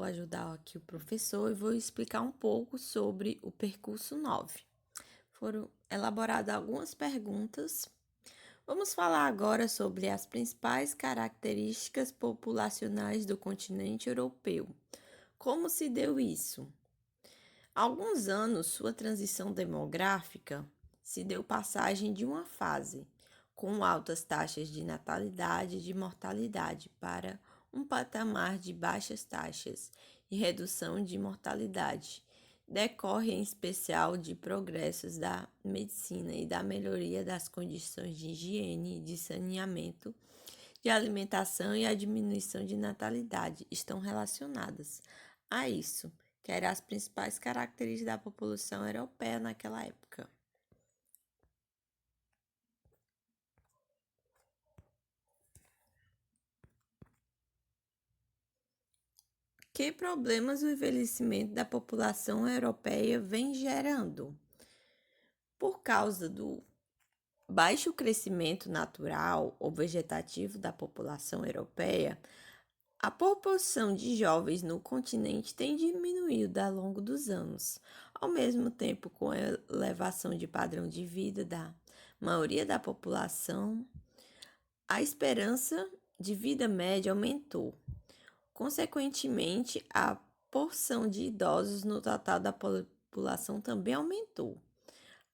Vou ajudar aqui o professor e vou explicar um pouco sobre o percurso 9. Foram elaboradas algumas perguntas. Vamos falar agora sobre as principais características populacionais do continente europeu. Como se deu isso? Há alguns anos, sua transição demográfica se deu passagem de uma fase com altas taxas de natalidade e de mortalidade para um patamar de baixas taxas e redução de mortalidade. Decorre em especial de progressos da medicina e da melhoria das condições de higiene, de saneamento, de alimentação e a diminuição de natalidade estão relacionadas a isso, que eram as principais características da população europeia naquela época. Que problemas o envelhecimento da população europeia vem gerando? Por causa do baixo crescimento natural ou vegetativo da população europeia, a proporção de jovens no continente tem diminuído ao longo dos anos, ao mesmo tempo com a elevação de padrão de vida da maioria da população, a esperança de vida média aumentou. Consequentemente, a porção de idosos no total da população também aumentou.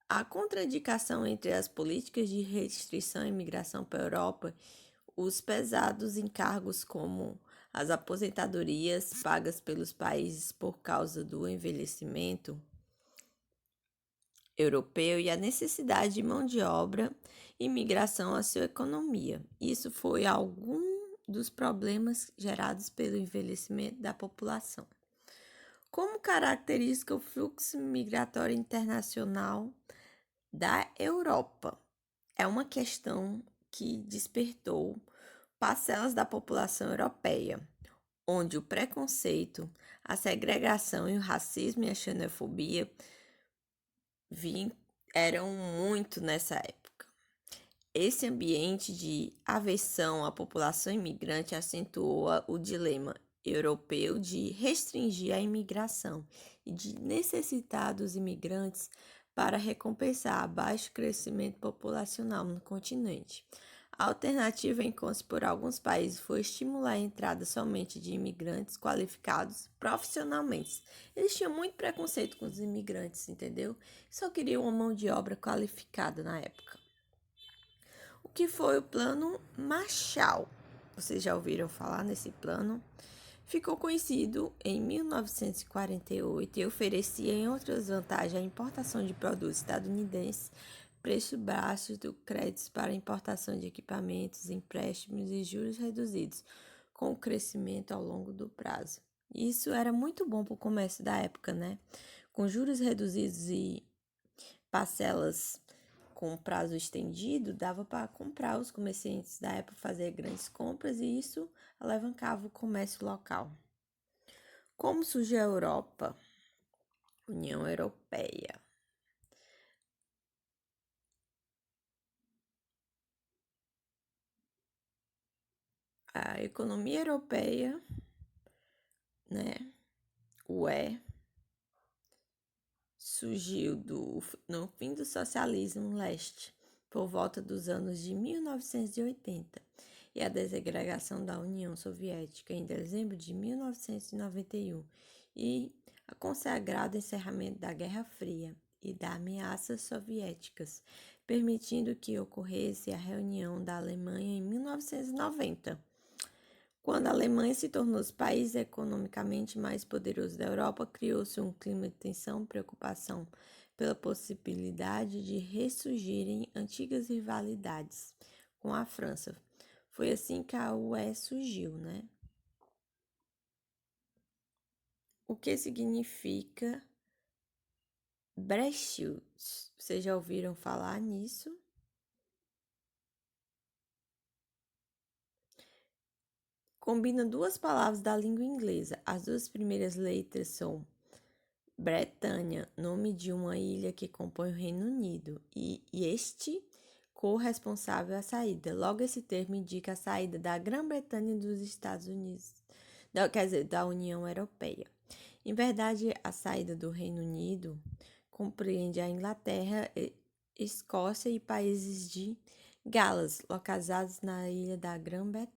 A contradição entre as políticas de restrição à imigração para a Europa, os pesados encargos como as aposentadorias pagas pelos países por causa do envelhecimento europeu e a necessidade de mão de obra e migração à sua economia. Isso foi algum dos problemas gerados pelo envelhecimento da população. Como característica o fluxo migratório internacional da Europa. É uma questão que despertou parcelas da população europeia, onde o preconceito, a segregação e o racismo e a xenofobia eram muito nessa época. Esse ambiente de aversão à população imigrante acentuou o dilema europeu de restringir a imigração e de necessitar dos imigrantes para recompensar o baixo crescimento populacional no continente. A alternativa encontra por alguns países foi estimular a entrada somente de imigrantes qualificados profissionalmente. Eles tinham muito preconceito com os imigrantes, entendeu? Só queriam uma mão de obra qualificada na época. O que foi o Plano Marshall? Vocês já ouviram falar nesse plano? Ficou conhecido em 1948 e oferecia, em outras vantagens, a importação de produtos estadunidenses, preços baixos do crédito para importação de equipamentos, empréstimos e juros reduzidos, com o crescimento ao longo do prazo. Isso era muito bom para o comércio da época, né? Com juros reduzidos e parcelas com prazo estendido, dava para comprar, os comerciantes da época fazer grandes compras e isso alavancava o comércio local. Como surgiu a Europa? União Europeia. A economia europeia, né, UE, surgiu no fim do socialismo leste, por volta dos anos de 1980, e a desagregação da União Soviética em dezembro de 1991, e a consagrado encerramento da Guerra Fria e das ameaças soviéticas, permitindo que ocorresse a reunião da Alemanha em 1990. Quando a Alemanha se tornou o país economicamente mais poderoso da Europa, criou-se um clima de tensão e preocupação pela possibilidade de ressurgirem antigas rivalidades com a França. Foi assim que a UE surgiu, né? O que significa Brexit? Vocês já ouviram falar nisso? Combina duas palavras da língua inglesa. As duas primeiras letras são Bretanha, nome de uma ilha que compõe o Reino Unido, e este corresponsável à saída. Logo, esse termo indica a saída da Grã-Bretanha dos Estados Unidos da União Europeia. Em verdade, a saída do Reino Unido compreende a Inglaterra, Escócia e países de Gales, localizados na ilha da